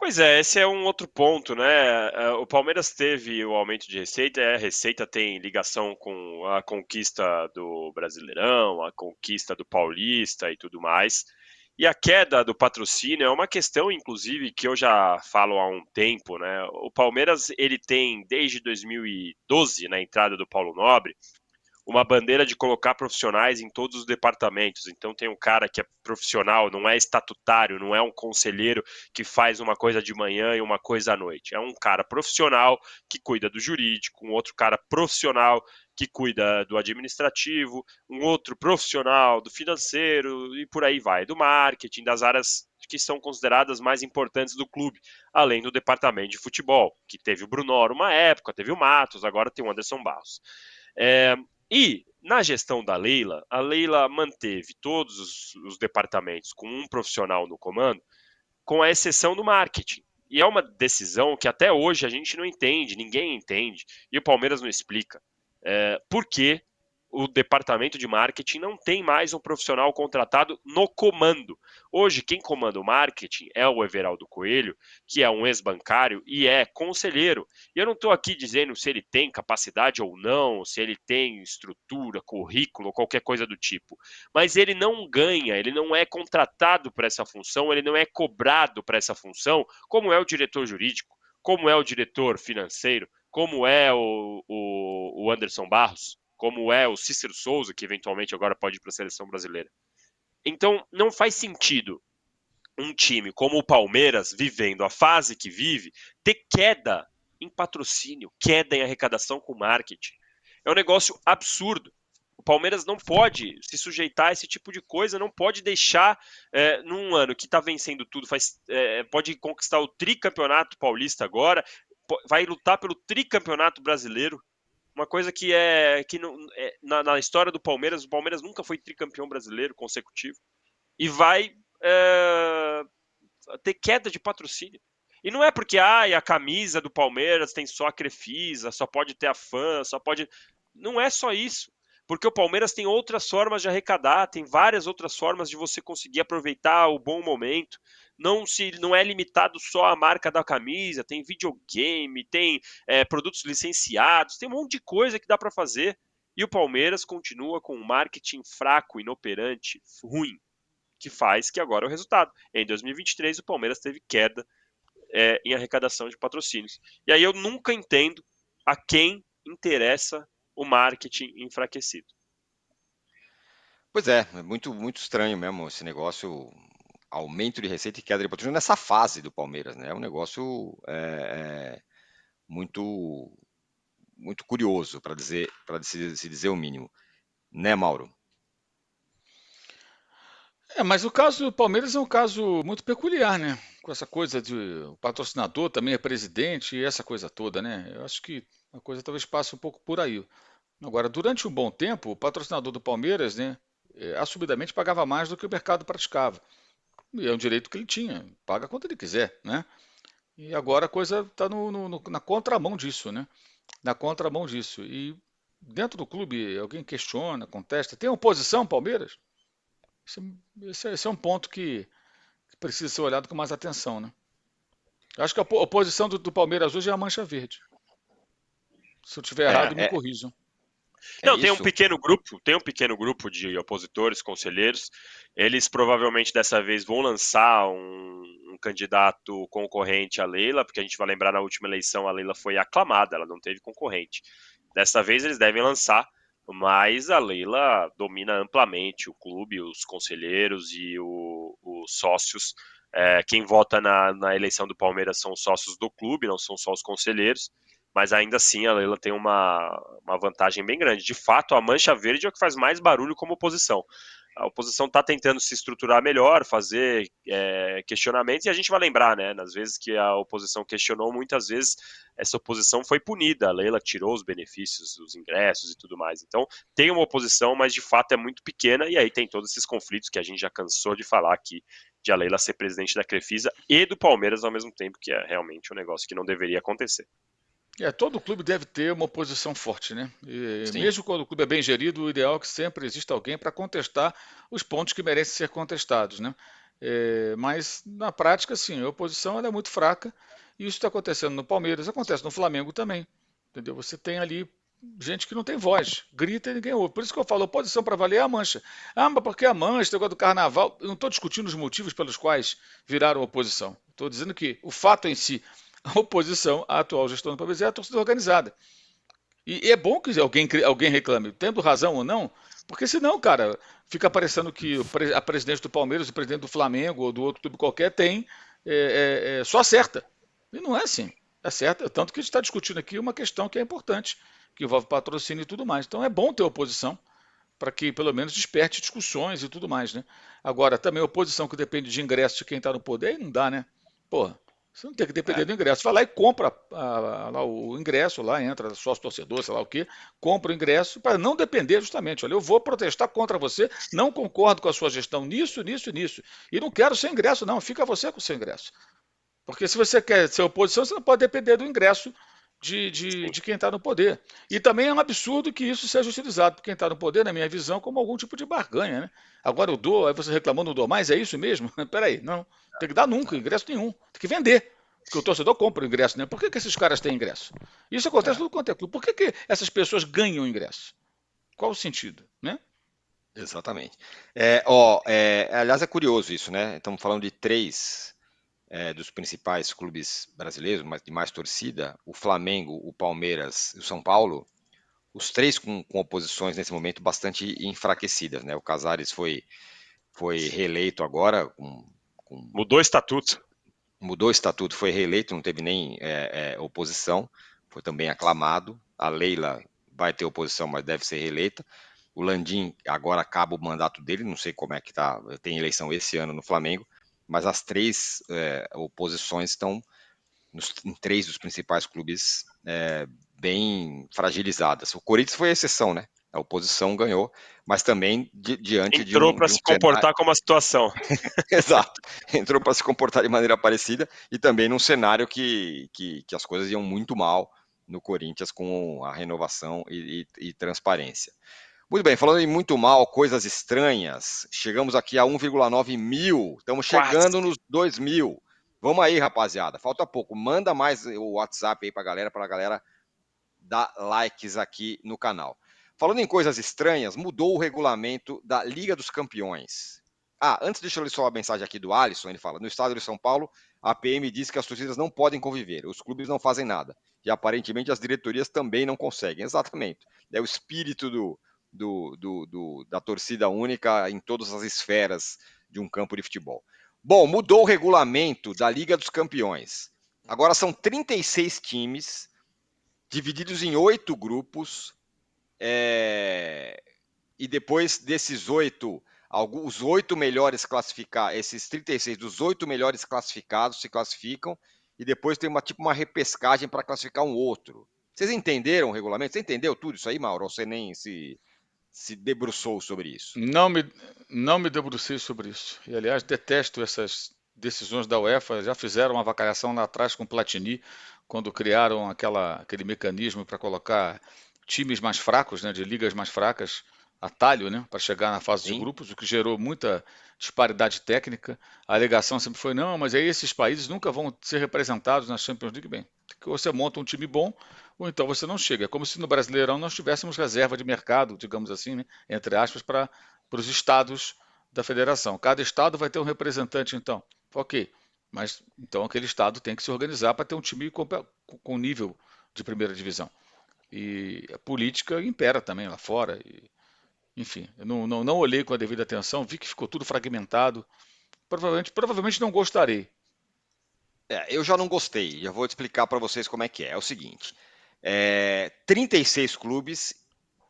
Pois é, esse é um outro ponto, né? O Palmeiras teve o aumento de receita, a receita tem ligação com a conquista do Brasileirão, a conquista do Paulista e tudo mais. E a queda do patrocínio é uma questão, inclusive, que eu já falo há um tempo, né? O Palmeiras, ele tem, desde 2012, na entrada do Paulo Nobre, uma bandeira de colocar profissionais em todos os departamentos. Então tem um cara que é profissional, não é estatutário, não é um conselheiro que faz uma coisa de manhã e uma coisa à noite. É um cara profissional que cuida do jurídico, um outro cara profissional que cuida do administrativo, um outro profissional do financeiro e por aí vai, do marketing, das áreas que são consideradas mais importantes do clube, além do departamento de futebol, que teve o Brunoro uma época, teve o Matos, agora tem o Anderson Barros. E na gestão da Leila, a Leila manteve todos os departamentos com um profissional no comando, com a exceção do marketing. E é uma decisão que até hoje a gente não entende, ninguém entende, e o Palmeiras não explica. Por que o departamento de marketing não tem mais um profissional contratado no comando. Hoje, quem comanda o marketing é o Everaldo Coelho, que é um ex-bancário e é conselheiro. E eu não estou aqui dizendo se ele tem capacidade ou não, se ele tem estrutura, currículo, qualquer coisa do tipo. Mas ele não ganha, ele não é contratado para essa função, ele não é cobrado para essa função, como é o diretor jurídico, como é o diretor financeiro, como é o Anderson Barros, como é o Cícero Souza, que eventualmente agora pode ir para a seleção brasileira. Então, não faz sentido um time como o Palmeiras, vivendo a fase que vive, ter queda em patrocínio, queda em arrecadação com marketing. É um negócio absurdo. O Palmeiras não pode se sujeitar a esse tipo de coisa, não pode deixar, num ano que está vencendo tudo, pode conquistar o tricampeonato paulista agora, vai lutar pelo tricampeonato brasileiro. Uma coisa que não, na história do Palmeiras, o Palmeiras nunca foi tricampeão brasileiro consecutivo. E vai ter queda de patrocínio. E não é porque a camisa do Palmeiras tem só a Crefisa, só pode ter a fã, só pode. Não é só isso. Porque o Palmeiras tem outras formas de arrecadar, tem várias outras formas de você conseguir aproveitar o bom momento. Não é limitado só à marca da camisa, tem videogame, tem produtos licenciados, tem um monte de coisa que dá para fazer. E o Palmeiras continua com um marketing fraco, inoperante, ruim, que faz que agora é o resultado. Em 2023, o Palmeiras teve queda em arrecadação de patrocínios. E aí eu nunca entendo a quem interessa o marketing enfraquecido. Pois é muito, muito estranho mesmo esse negócio, aumento de receita e queda de patrocínio nessa fase do Palmeiras, né? É um negócio muito, muito curioso, para se dizer o mínimo, né, Mauro? Mas o caso do Palmeiras é um caso muito peculiar, né? Com essa coisa de o patrocinador também é presidente e essa coisa toda, né? Eu acho que a coisa talvez passe um pouco por aí. Agora, durante um bom tempo, o patrocinador do Palmeiras, né, assumidamente pagava mais do que o mercado praticava. E é um direito que ele tinha, paga quanto ele quiser, né? E agora a coisa está na contramão disso, né? Na contramão disso. E dentro do clube, alguém questiona, contesta. Tem oposição, Palmeiras? Esse é um ponto que precisa ser olhado com mais atenção, né? Eu acho que a oposição do Palmeiras hoje é a Mancha Verde. Se eu estiver errado, me É, é, corrijam. é Não, isso? tem um pequeno grupo de opositores, conselheiros. Eles provavelmente dessa vez vão lançar um candidato concorrente à Leila, porque a gente vai lembrar na última eleição a Leila foi aclamada, ela não teve concorrente. Dessa vez eles devem lançar, mas a Leila domina amplamente o clube, os conselheiros e os sócios. Quem vota na eleição do Palmeiras são os sócios do clube, não são só os conselheiros, mas ainda assim a Leila tem uma vantagem bem grande. De fato, a Mancha Verde é o que faz mais barulho como oposição. A oposição está tentando se estruturar melhor, fazer questionamentos, e a gente vai lembrar, né, nas vezes que a oposição questionou, muitas vezes essa oposição foi punida, a Leila tirou os benefícios, os ingressos e tudo mais. Então, tem uma oposição, mas de fato é muito pequena, e aí tem todos esses conflitos que a gente já cansou de falar aqui, de a Leila ser presidente da Crefisa e do Palmeiras ao mesmo tempo, que é realmente um negócio que não deveria acontecer. Todo clube deve ter uma oposição forte, né? E Sim. mesmo quando o clube é bem gerido, o ideal é que sempre exista alguém para contestar os pontos que merecem ser contestados, né? Mas na prática, sim, a oposição ela é muito fraca. E isso está acontecendo no Palmeiras, acontece no Flamengo também. Entendeu? Você tem ali gente que não tem voz, grita e ninguém ouve. Por isso que eu falo, oposição para valer é a Mancha. Ah, mas por que a Mancha, negócio do carnaval? Eu não estou discutindo os motivos pelos quais viraram oposição. Estou dizendo que o fato em si, a oposição à atual gestão do Palmeiras é a torcida organizada. E é bom que alguém reclame, tendo razão ou não, porque senão, cara, fica parecendo que a presidente do Palmeiras, o presidente do Flamengo ou do outro clube qualquer tem, só acerta. E não é assim. Acerta, tanto que a gente está discutindo aqui uma questão que é importante, que envolve patrocínio e tudo mais. Então é bom ter oposição para que pelo menos desperte discussões e tudo mais, né? Agora, também oposição que depende de ingresso de quem está no poder, aí não dá, né? Porra, você não tem que depender do ingresso. Vai lá e compra lá o ingresso, lá entra sócio torcedor, sei lá o quê, compra o ingresso para não depender justamente. Olha, eu vou protestar contra você, não concordo com a sua gestão nisso, nisso e nisso. E não quero seu ingresso, não. Fica você com o seu ingresso. Porque se você quer ser oposição, você não pode depender do ingresso de quem está no poder. E também é um absurdo que isso seja utilizado por quem está no poder, na minha visão, como algum tipo de barganha. Né? Agora eu dou, aí você reclamando, não dou mais, é isso mesmo? Peraí, não. Tem que dar nunca, ingresso nenhum. Tem que vender. Porque o torcedor compra o ingresso, né? Por que esses caras têm ingresso? Isso acontece no quanto é clube. Por que essas pessoas ganham ingresso? Qual o sentido, né? Exatamente. Aliás, é curioso isso, né? Estamos falando de três dos principais clubes brasileiros, mas de mais torcida, o Flamengo, o Palmeiras e o São Paulo, os três com oposições nesse momento bastante enfraquecidas, né? O Casares foi reeleito agora, Mudou o estatuto. mudou o estatuto, foi reeleito, não teve nem oposição, foi também aclamado. A Leila vai ter oposição, mas deve ser reeleita. O Landim agora acaba o mandato dele, não sei como é que tá, tem eleição esse ano no Flamengo, mas as três oposições estão em três dos principais clubes bem fragilizadas. O Corinthians foi a exceção, né? A oposição ganhou, mas também diante de Entrou para se comportar como a situação. Exato. Entrou para se comportar de maneira parecida e também num cenário que as coisas iam muito mal no Corinthians com a renovação e transparência. Muito bem, falando em muito mal, coisas estranhas, chegamos aqui a 1,9 mil, estamos chegando nos 2 mil. Vamos aí, rapaziada, falta pouco. Manda mais o WhatsApp aí para a galera dar likes aqui no canal. Falando em coisas estranhas, mudou o regulamento da Liga dos Campeões. Antes deixa eu ler só a mensagem aqui do Alisson, ele fala, no estado de São Paulo, a PM diz que as torcidas não podem conviver, os clubes não fazem nada, e aparentemente as diretorias também não conseguem. Exatamente, é o espírito da torcida única em todas as esferas de um campo de futebol. Bom, mudou o regulamento da Liga dos Campeões. Agora são 36 times, divididos em 8 grupos, e depois desses 8, os 8 melhores classificados, esses 36 dos 8 melhores classificados se classificam, e depois tem uma repescagem para classificar um outro. Vocês entenderam o regulamento? Você entendeu tudo isso aí, Mauro? Ou você nem se debruçou sobre isso? Não me debrucei sobre isso. E, aliás, detesto essas decisões da UEFA. Já fizeram uma avacalhação lá atrás com o Platini, quando criaram aquele mecanismo para colocar times mais fracos, né, de ligas mais fracas, atalho, né, para chegar na fase de grupos, o que gerou muita disparidade técnica. A alegação sempre foi, não, mas aí esses países nunca vão ser representados na Champions League. Bem, que você monta um time bom, ou então você não chega. É como se no Brasileirão nós tivéssemos reserva de mercado, digamos assim, né, entre aspas, para os estados da federação. Cada estado vai ter um representante, então. Ok, mas então aquele estado tem que se organizar para ter um time com nível de primeira divisão. E a política impera também lá fora. Enfim, eu não olhei com a devida atenção, vi que ficou tudo fragmentado. Provavelmente não gostarei. Eu já não gostei, já vou explicar para vocês como é que é. É o seguinte, 36 clubes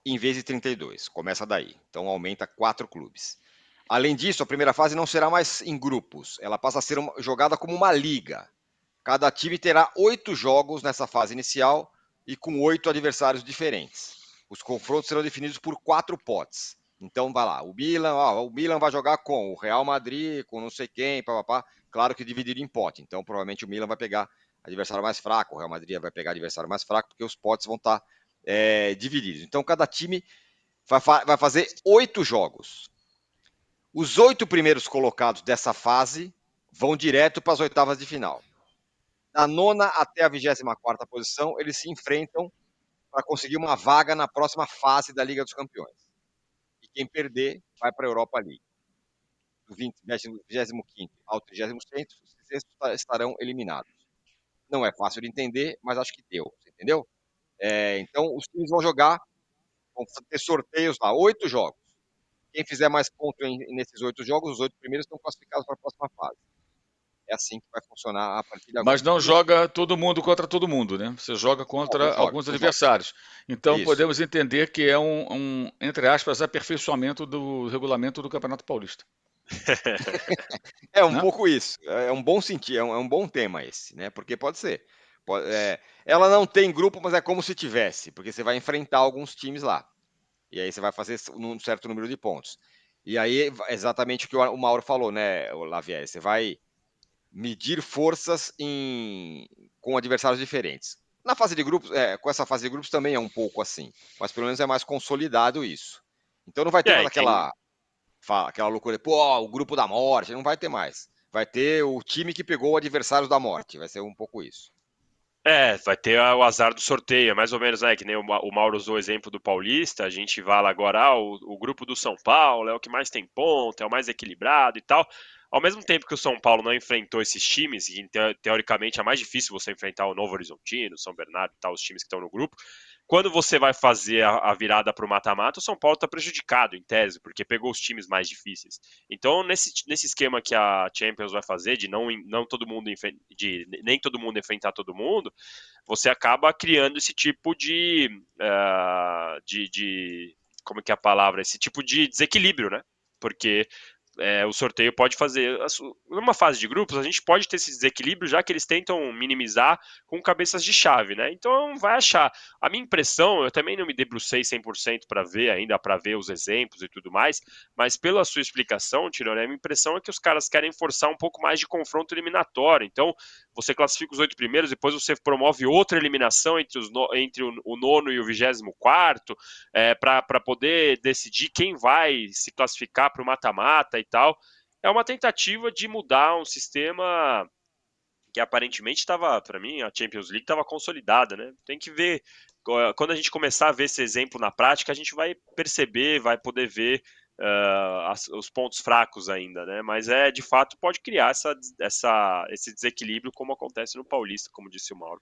em vez de 32, começa daí. Então aumenta 4 clubes. Além disso, a primeira fase não será mais em grupos, ela passa a ser jogada como uma liga. Cada time terá 8 jogos nessa fase inicial e com 8 adversários diferentes. Os confrontos serão definidos por 4 potes. Então vai lá, o Milan vai jogar com o Real Madrid, com não sei quem, papapá. Claro que dividido em pote. Então provavelmente o Milan vai pegar adversário mais fraco, o Real Madrid vai pegar adversário mais fraco, porque os potes vão estar divididos. Então cada time vai fazer 8 jogos. Os 8 primeiros colocados dessa fase vão direto para as oitavas de final. Da 9ª até a 24ª posição, eles se enfrentam para conseguir uma vaga na próxima fase da Liga dos Campeões. E quem perder vai para a Europa League. Do 25º ao 36º estarão eliminados. Não é fácil de entender, mas acho que deu, entendeu? Então, os times vão ter sorteios lá, 8 jogos. Quem fizer mais pontos nesses 8 jogos, os 8 primeiros estão classificados para a próxima fase. É assim que vai funcionar a partir de agora. Mas não joga todo mundo contra todo mundo, né? Você joga contra alguns adversários. Então podemos entender que é entre aspas, aperfeiçoamento do regulamento do Campeonato Paulista. É um pouco isso. É um bom sentido, é um bom tema esse, né? Porque pode ser. Ela não tem grupo, mas é como se tivesse, porque você vai enfrentar alguns times lá. E aí você vai fazer um certo número de pontos. E aí, exatamente o que o Mauro falou, né, Lavier? Você vai medir forças com adversários diferentes. Na fase de grupos, com essa fase de grupos também é um pouco assim, mas pelo menos é mais consolidado isso. Então não vai ter mais aquela loucura, o grupo da morte, não vai ter mais. Vai ter o time que pegou o adversário da morte, vai ser um pouco isso. Vai ter o azar do sorteio, mais ou menos, né? Que nem o Mauro usou o exemplo do Paulista, a gente vai lá agora, o grupo do São Paulo é o que mais tem ponto, é o mais equilibrado e tal. Ao mesmo tempo que o São Paulo não enfrentou esses times, e teoricamente é mais difícil você enfrentar o Novo Horizontino, o São Bernardo e tal, os times que estão no grupo, quando você vai fazer a virada para o mata-mata, o São Paulo está prejudicado, em tese, porque pegou os times mais difíceis. Então, nesse esquema que a Champions vai fazer, de nem todo mundo enfrentar todo mundo, você acaba criando esse tipo como que é a palavra? Esse tipo de desequilíbrio, né? Porque o sorteio pode fazer. Numa fase de grupos, a gente pode ter esse desequilíbrio, já que eles tentam minimizar com cabeças de chave, né? Então vai achar. A minha impressão, eu também não me debrucei 100% para ver ainda, para ver os exemplos e tudo mais, mas pela sua explicação, Tirone, a minha impressão é que os caras querem forçar um pouco mais de confronto eliminatório. Então, você classifica os 8 primeiros, depois você promove outra eliminação entre o nono e o 24º, para poder decidir quem vai se classificar para o mata-mata e tal. É uma tentativa de mudar um sistema que aparentemente estava, para mim, a Champions League estava consolidada, né? Tem que ver, quando a gente começar a ver esse exemplo na prática, a gente vai perceber, vai poder ver os pontos fracos ainda, né? Mas de fato pode criar esse desequilíbrio como acontece no Paulista, como disse o Mauro.